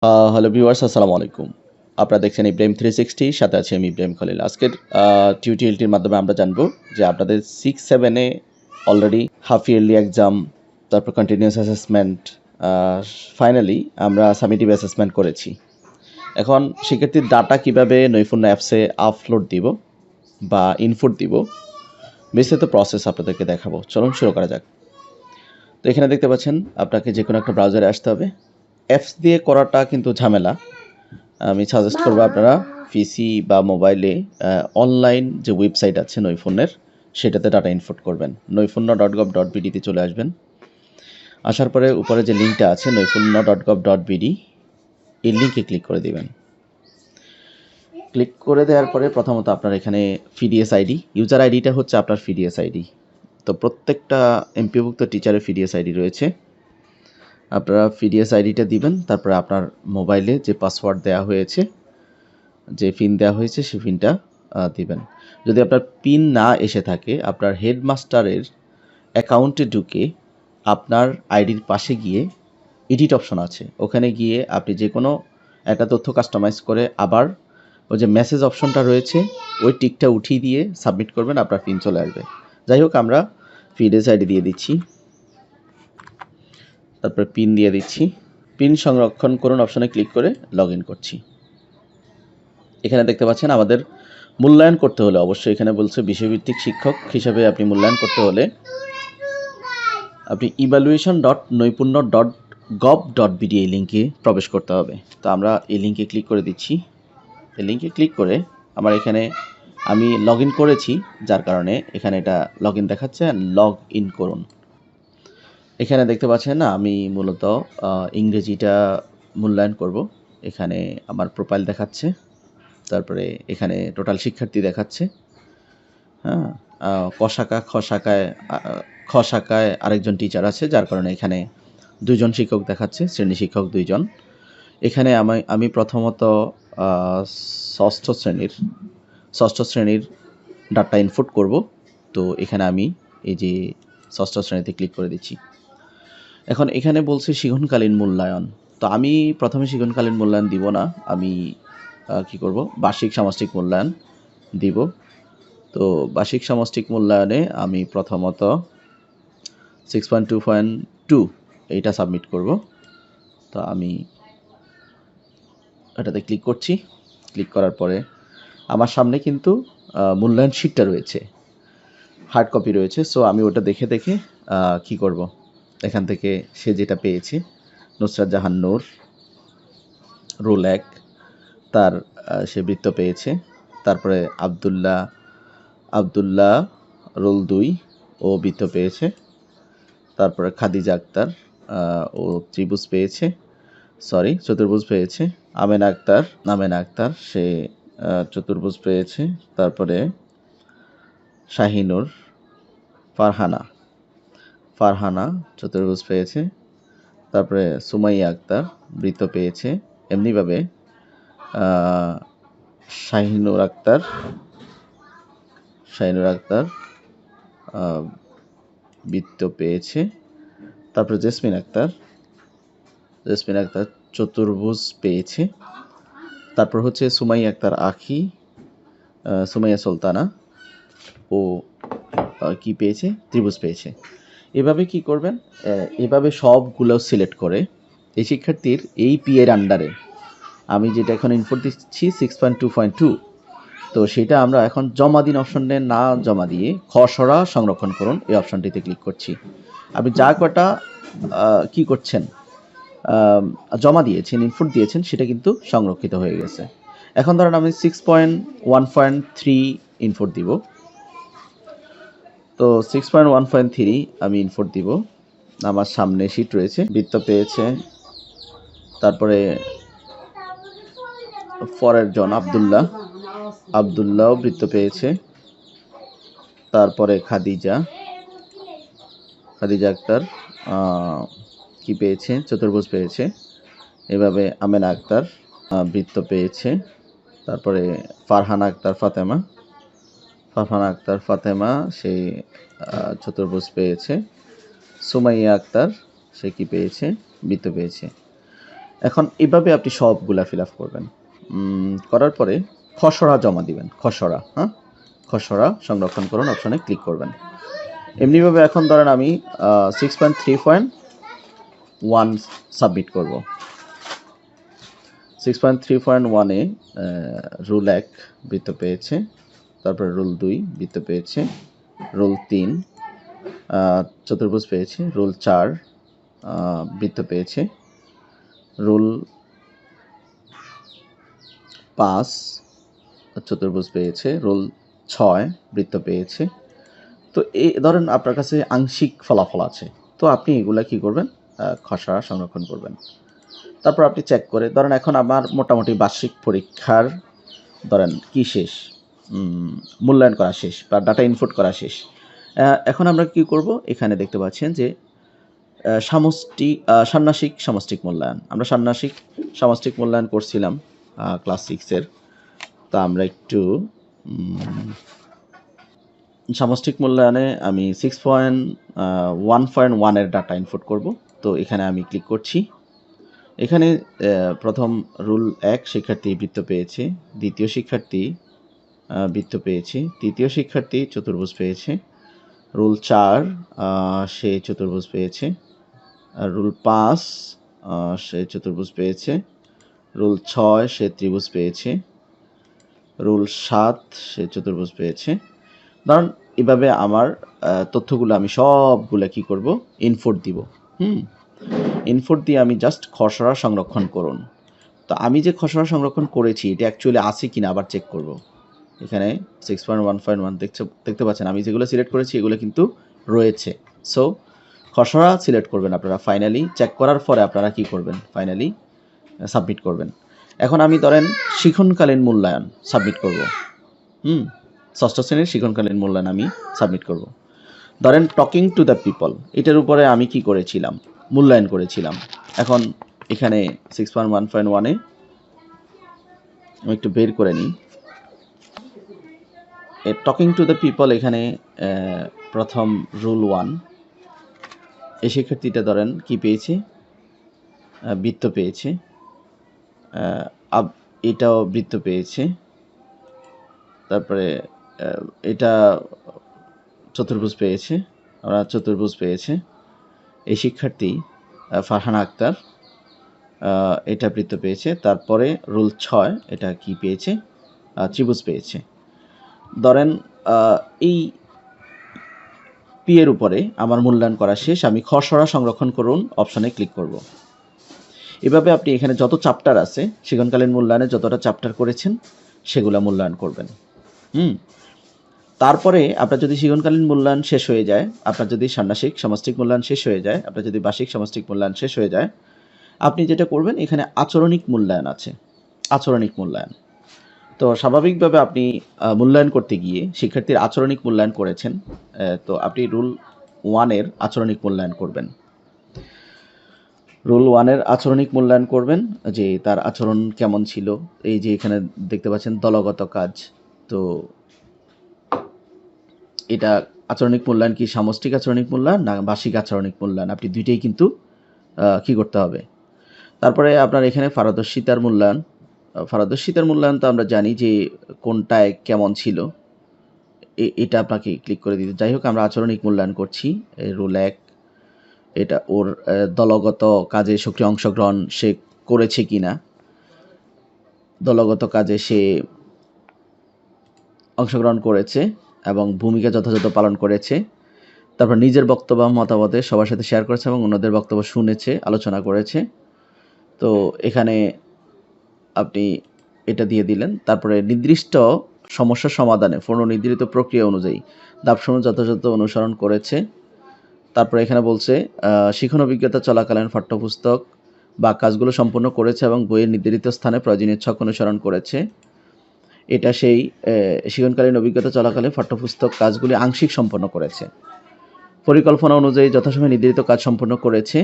Hello viewers, আসসালামু আলাইকুম। আপনারা দেখছেন ইব্রাহিম 360, সাথে আছি আমি ইব্রাহিম খলিল। আজকের টিউটোরিয়ালটির মাধ্যমে আমরা জানবো যে আপনাদের 6-7 এ অলরেডি হাফ ইয়ারলি এক্সাম, তারপর কন্টিনিউয়াস অ্যাসেসমেন্ট, ফাইনালি আমরা সামেটিভ অ্যাসেসমেন্ট করেছি। এখন শিক্ষার্থীর ডাটা কিভাবে নৈপুণ্য অ্যাপসে আপলোড দিব বা ইনপুট দিব, বিস্তারিত প্রসেস আপনাদেরকে দেখাবো। চলুন শুরু করা যাক। তো এখানে দেখতে পাচ্ছেন আপনাকে যে কোনো একটা ব্রাউজারে আসতে হবে। অ্যাপস দিয়ে করাটা কিন্তু ঝামেলা। আমি সাজেস্ট করবো আপনারা পিসি বা মোবাইলে অনলাইন যে ওয়েবসাইট আছে নৈপুণ্যের, সেটাতে ডাটা ইনপুট করবেন। noipunna.gov.bd-তে চলে আসবেন। আসার পরে উপরে যে লিঙ্কটা আছে noipunna.gov.bd, এই লিঙ্কে ক্লিক করে দিবেন। ক্লিক করে দেওয়ার পরে প্রথমত আপনার এখানে পিডিএস আইডি, ইউজার আইডিটা হচ্ছে আপনার পিডিএস আইডি। তো প্রত্যেকটা এমপিওভুক্ত টিচারের পিডিএস আইডি রয়েছে। আপনারা পিডিএস আইডিটা দিবেন, তারপরে আপনার মোবাইলে যে পাসওয়ার্ড দেওয়া হয়েছে, যে পিন দেওয়া হয়েছে সেই পিনটা দিবেন। যদি আপনার পিন না এসে থাকে, আপনার হেডমাস্টারের অ্যাকাউন্টে ঢুকে আপনার আইডির পাশে গিয়ে এডিট অপশন আছে, ওখানে গিয়ে আপনি যে কোনো একটা তথ্য কাস্টমাইজ করে আবার ওই যে মেসেজ অপশনটা রয়েছে ওই টিকটা উঠিয়ে দিয়ে সাবমিট করবেন, আপনার পিন চলে আসবে। যাই হোক, আমরা পিডিএস আইডি দিয়ে দিচ্ছি, তারপর পিন দিয়ে দিচ্ছি। পিন সংরক্ষণ করুন অপশনে ক্লিক করে লগ ইন করছি। এখানে দেখতে পাচ্ছেন আমাদের মূল্যায়ন করতে হলে, অবশ্যই এখানে বলছে বিষয়ভিত্তিক শিক্ষক হিসেবে আপনি মূল্যায়ন করতে হলে আপনি evaluation.noipunna.gov.bd এই লিঙ্কে প্রবেশ করতে হবে। তো আমরা এই লিঙ্কে ক্লিক করে দিচ্ছি। এই লিঙ্কে ক্লিক করে আমার এখানে আমি লগ ইন করেছি, যার কারণে এখানে এটা লগ ইন দেখাচ্ছে, লগ ইন করুন। এখানে দেখতে পাচ্ছেন আমি মূলত ইংরেজিটা মূল্যায়ন করব। এখানে আমার প্রোফাইল দেখাচ্ছে, তারপরে এখানে টোটাল শিক্ষার্থী দেখাচ্ছে। হ্যাঁ, খ শাখায় আরেকজন টিচার আছে, যার কারণে এখানে 2 জন শিক্ষক দেখাচ্ছে, শ্রেণী শিক্ষক 2 জন। এখানে আমি প্রথমত ষষ্ঠ শ্রেণীর ডাটা ইনপুট করব। তো এখানে আমি এই যে ষষ্ঠ শ্রেণীতে ক্লিক করে দিচ্ছি। এখন এখানে বলছে শিক্ষণকালীন মূল্যায়ন। তো আমি প্রথমে শিক্ষণকালীন মূল্যায়ন দিব না, আমি কি করব, বার্ষিক সামষ্টিক মূল্যায়ন দিব। তো বার্ষিক সামষ্টিক মূল্যায়নে আমি প্রথমত 6.2.2 এইটা সাবমিট করব। তো আমি এটাতে ক্লিক করছি। ক্লিক করার পরে আমার সামনে কিন্তু মূল্যায়ন শিটটা রয়েছে, হার্ড কপি রয়েছে। সো আমি ওটা দেখে কি করব, এখান থেকে সে যেটা পেয়েছে, নুসরাত জাহান নূর, রোল 1, তার সে বৃত্ত পেয়েছে। তারপরে আবদুল্লাহ রোল 2, ও বৃত্ত পেয়েছে। তারপরে খাদিজা আক্তার, ও চতুর্ভুজ পেয়েছে। আমেনা আক্তার সে চতুর্ভুজ পেয়েছে। তারপরে শাহিনুর, ফারহানা চতুর্ভুজ পেয়েছে। তারপরে সুমাইয়া আক্তার বৃত্ত পেয়েছে। এমনিভাবে শাহিনুর আক্তার বৃত্ত পেয়েছে। তারপরে জেসমিন আক্তার চতুর্ভুজ পেয়েছে। তারপর হচ্ছে সুমাইয়া আক্তার আখি, সুমাইয়া সুলতানা, ও কি পেয়েছে, ত্রিভুজ পেয়েছে। এভাবে কি করবেন, এভাবে সবগুলো সিলেক্ট করে এই শিক্ষার্থীর এই পি এর আন্ডারে আমি যেটা এখন ইনপুট দিচ্ছি 6.2.2, তো সেটা আমরা এখন জমা দিন অপশনে না জমা দিয়ে খসড়া সংরক্ষণ করুন এই অপশনটিতে ক্লিক করছি। আপনি যা কটা কি করছেন, জমা দিয়েছেন, ইনপুট দিয়েছেন, সেটা কিন্তু সংরক্ষিত হয়ে গেছে। এখন ধরেন আমি 6.1.3 ইনপুট দিব। তো 6.1.3 আমি ইনপুট দিব। আমার সামনে শিট রয়েছে, বৃত্ত পেয়েছে। তারপরে পরের জন আবদুল্লাহ বৃত্ত পেয়েছে। তারপরে খাদিজা আক্তার কি পেয়েছে, চতুর্ভুজ পেয়েছে। এভাবে আমেনা আক্তার বৃত্ত পেয়েছে। তারপরে ফারহানা আক্তার ফাতেমা সে চতুর্ভুজ পেয়েছে। সুমাইয়া আক্তার সে কি পেয়েছে, বৃত্ত পেয়েছে। এখন এভাবে আপনি সবগুলা ফিল আপ করবেন। করার পরে খসড়া জমা দিবেন, খসড়া, হ্যাঁ, খসড়া সংরক্ষণ করুন অপশনে ক্লিক করবেন। এমনিভাবে এখন ধরেন আমি 6.3.1 সাবমিট করব। 6.3.1-এ রুল 1 বৃত্ত পেয়েছে, তারপরে রুল 2 বৃত্ত পেয়েছে, রুল 3 চতুর্ভুজ পেয়েছে, রুল 4 বৃত্ত পেয়েছে, রুল 5 চতুর্ভুজ পেয়েছে, রুল 6 বৃত্ত পেয়েছে। তো এই ধরেন আপনার কাছে আংশিক ফলাফল আছে, তো আপনি এগুলা কি করবেন, খসড়া সংরক্ষণ করবেন। তারপর আপনি চেক করে ধরেন এখন আমার মোটামুটি বার্ষিক পরীক্ষার ধরেন কি শেষ, মূল্যায়ন করা শেষ বা ডাটা ইনপুট করা শেষ। এখন আমরা কি করব, এখানে দেখতে পাচ্ছেন যে ষান্মাসিক সামষ্টিক মূল্যায়ন, আমরা ষান্মাসিক সামষ্টিক মূল্যায়ন করছিলাম ক্লাস 6-এর। তা আমরা একটু সামষ্টিক মূল্যায়নে আমি 6.1.1-এর ডাটা ইনপুট করব। তো এখানে আমি ক্লিক করছি। এখানে প্রথম রুল 1 শিক্ষার্থী বৃত্ত পেয়েছে, দ্বিতীয় শিক্ষার্থী বৃত্ত পেয়েছে, তৃতীয় শিক্ষার্থী চতুর্ভুজ পেয়েছে, রুল 4 সে চতুর্ভুজ পেয়েছে, রুল 5 সে চতুর্ভুজ পেয়েছে, রুল 6 সে ত্রিভুজ পেয়েছে, রুল 7 সে চতুর্ভুজ পেয়েছে। ধরুন এভাবে আমার তথ্যগুলো আমি সবগুলো কি করব, ইনপুট দিব। ইনপুট দিয়ে আমি জাস্ট খসড়া সংরক্ষণ করুন। তো আমি যে খসড়া সংরক্ষণ করেছি এটা অ্যাকচুয়ালি আছে কিনা আবার চেক করব। এখানে 6.1.1 দেখতে পাচ্ছেন আমি যেগুলো সিলেক্ট করেছি এগুলো কিন্তু রয়েছে। সো খসড়া সিলেক্ট করবেন আপনারা। ফাইনালি চেক করার পরে আপনারা কি করবেন, ফাইনালি সাবমিট করবেন। এখন আমি ধরেন শিক্ষণকালীন মূল্যায়ন সাবমিট করব। ষষ্ঠ শ্রেণীর শিক্ষণকালীন মূল্যায়ন আমি সাবমিট করব। ধরেন টকিং টু দ্য পিপল, এটার উপরে আমি কি করেছিলাম, মূল্যায়ন করেছিলাম। এখন এখানে 6.1.1-এ আমি একটু বের করে নিই। টকিং টু দ্য পিপল এখানে প্রথম রুল 1 এই শিক্ষার্থীটা ধরেন কি পেয়েছে, বৃত্ত পেয়েছে, এটাও বৃত্ত পেয়েছে, তারপরে এটা চতুর্ভুজ পেয়েছে, ওরা চতুর্ভুজ পেয়েছে। এই শিক্ষার্থী ফারহানা আক্তার এটা বৃত্ত পেয়েছে। তারপরে রুল 6 এটা কি পেয়েছে, ত্রিভুজ পেয়েছে। ধরেন এই পি এর উপরে আমার মূল্যায়ন করা শেষ, আমি খসড়া সংরক্ষণ করুন অপশনে ক্লিক করব। এভাবে আপনি এখানে যত চ্যাপ্টার আছে শিক্ষণকালীন মূল্যায়নে যতটা চ্যাপ্টার করেছেন সেগুলো মূল্যায়ন করবেন। তারপরে আপনার যদি শিক্ষণকালীন মূল্যায়ন শেষ হয়ে যায়, আপনার যদি ষান্মাসিক সামষ্টিক মূল্যায়ন শেষ হয়ে যায়, আপনার যদি বার্ষিক সামষ্টিক মূল্যায়ন শেষ হয়ে যায়, আপনি যেটা করবেন এখানে আচরণিক মূল্যায়ন আছে, আচরণিক মূল্যায়ন। তো স্বাভাবিকভাবে আপনি মূল্যায়ন করতে গিয়ে শিক্ষার্থীর আচরণিক মূল্যায়ন করেছেন, তো আপনি রুল 1-এর আচরণিক মূল্যায়ন করবেন। রুল 1-এর আচরণিক মূল্যায়ন করবেন যে তার আচরণ কেমন ছিল। এই যে এখানে দেখতে পাচ্ছেন দলগত কাজ, তো এটা আচরণিক মূল্যায়ন কি সামষ্টিক আচরণিক মূল্যায়ন না বার্ষিক আচরণিক মূল্যায়ন, আপনি দুইটাই কিন্তু কি করতে হবে। তারপরে আপনার এখানে পারদর্শিতার মূল্যায়ন, পারদর্শিতার মূল্যায়ন তো আমরা জানি যে কোনটায় কেমন ছিল, এটা আপনাকে ক্লিক করে দিতে। যাই হোক আমরা আচরণিক মূল্যায়ন করছি। রুল 1 এটা ওর দলগত কাজে সক্রিয় অংশগ্রহণ সে করেছে কিনা, দলগত কাজে সে অংশগ্রহণ করেছে এবং ভূমিকা যথাযথ পালন করেছে। তারপর নিজের বক্তব্য মতামতে সবার সাথে শেয়ার করেছে এবং অন্যদের বক্তব্য শুনেছে, আলোচনা করেছে। তো এখানে আপনি এটা দিয়ে দিলেন। তারপরে নির্দিষ্ট সমস্যা সমাধানে পূর্বনির্ধারিত প্রক্রিয়া অনুযায়ী ধাপসমূহ যথাযথ অনুসরণ করেছে। তারপরে এখানে বলছে শিক্ষণ অভিজ্ঞতা চলাকালীন পাঠ্যপুস্তক বা কাজগুলো সম্পূর্ণ করেছে এবং বইয়ের নির্ধারিত স্থানে প্রয়োজনীয় ছক অনুসরণ করেছে। এটা সেই শিক্ষণকালীন অভিজ্ঞতা চলাকালে পাঠ্যপুস্তক কাজগুলি আংশিক সম্পন্ন করেছে। পরিকল্পনা অনুযায়ী যথাসময়ে নির্ধারিত কাজ সম্পন্ন করেছে।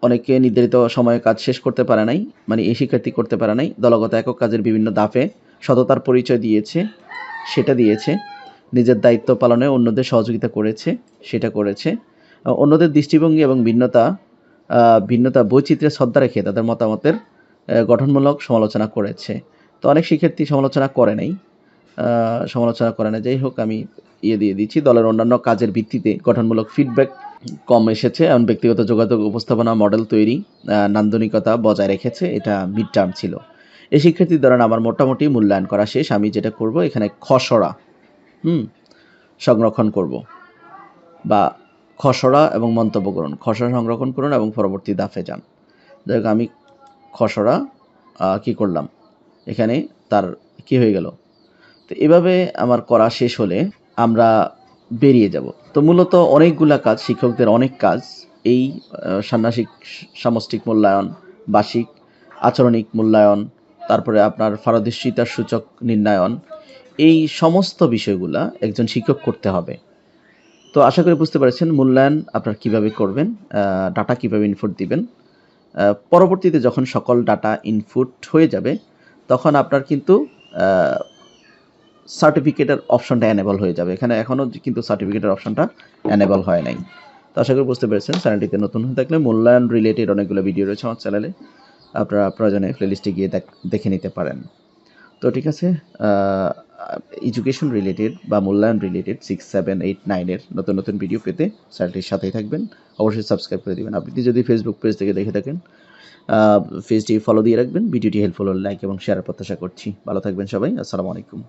অনেকে নির্ধারিত সময়ে কাজ শেষ করতে পারে নাই, মানে এই শিক্ষার্থী করতে পারে নাই। দলগত একক কাজের বিভিন্ন ধাপে সততার পরিচয় দিয়েছে, সেটা দিয়েছে। নিজের দায়িত্ব পালনে অন্যদের সহযোগিতা করেছে, সেটা করেছে। অন্যদের দৃষ্টিভঙ্গি এবং ভিন্নতা ভিন্নতা বৈচিত্র্যের শ্রদ্ধা রেখে তাদের মতামতের গঠনমূলক সমালোচনা করেছে। তো অনেক শিক্ষার্থী সমালোচনা করে নাই। যাই হোক, আমি দিয়ে দিচ্ছি। দলের অন্যান্য কাজের ভিত্তিতে গঠনমূলক ফিডব্যাক কম এসেছে, এমন ব্যক্তিগত যোগাযোগ, উপস্থাপনা, মডেল তৈরি, নান্দনিকতা বজায় রেখেছে। এটা মিড টার্ম ছিল। এই শিক্ষার্থী ধরেন আমার মোটামুটি মূল্যায়ন করা শেষ। আমি যেটা করব, এখানে খসড়া সংরক্ষণ করব, বা খসড়া এবং মন্তব্য করুন। খসড়া সংরক্ষণ করুন এবং পরবর্তী ধাপে যান। যাই হোক, আমি খসড়া কি করলাম, এখানে তার কি হয়ে গেল। তো এভাবে আমার করা শেষ হলে আমরা বেরিয়ে যাব। তো মূলত অনেকগুলা কাজ, শিক্ষকদের অনেক কাজ, এই ষান্মাসিক সামষ্টিক মূল্যায়ন, বার্ষিক আচরণিক মূল্যায়ন, তারপরে আপনার পারদর্শিতার সূচক নির্ণয়ন, এই সমস্ত বিষয়গুলা একজন শিক্ষক করতে হবে। তো আশা করি বুঝতে পেরেছেন মূল্যায়ন আপনার কিভাবে করবেন, ডাটা কিভাবে ইনপুট দিবেন। পরবর্তীতে যখন সকল ডাটা ইনপুট হয়ে যাবে, তখন আপনার কিন্তু সার্টিফিকেটের অপশনটা এনেবল হয়ে যাবে। এখানে এখনও কিন্তু সার্টিফিকেটের অপশনটা এনেবল হয় নাই। তো আশা করি বুঝতে পেরেছেন। চ্যানেলটিতে নতুন হয়ে থাকলে মূল্যায়ন রিলেটেড অনেকগুলো ভিডিও রয়েছে আমার চ্যানেলে, আপনারা প্রয়োজনে প্লেলিস্টে গিয়ে দেখে নিতে পারেন। তো ঠিক আছে, এডুকেশন রিলেটেড বা মূল্যায়ন রিলেটেড 6, 7, 8, 9 নতুন নতুন ভিডিও পেতে চ্যানেলটির সাথেই থাকবেন। অবশ্যই সাবস্ক্রাইব করে দেবেন। আপনি যদি ফেসবুক পেজ থেকে দেখে থাকেন, পেজটি ফলো দিয়ে রাখবেন। ভিডিওটি হেল্পফুল হলে লাইক এবং শেয়ারের প্রত্যাশা করছি। ভালো থাকবেন সবাই। আসসালামু আলাইকুম।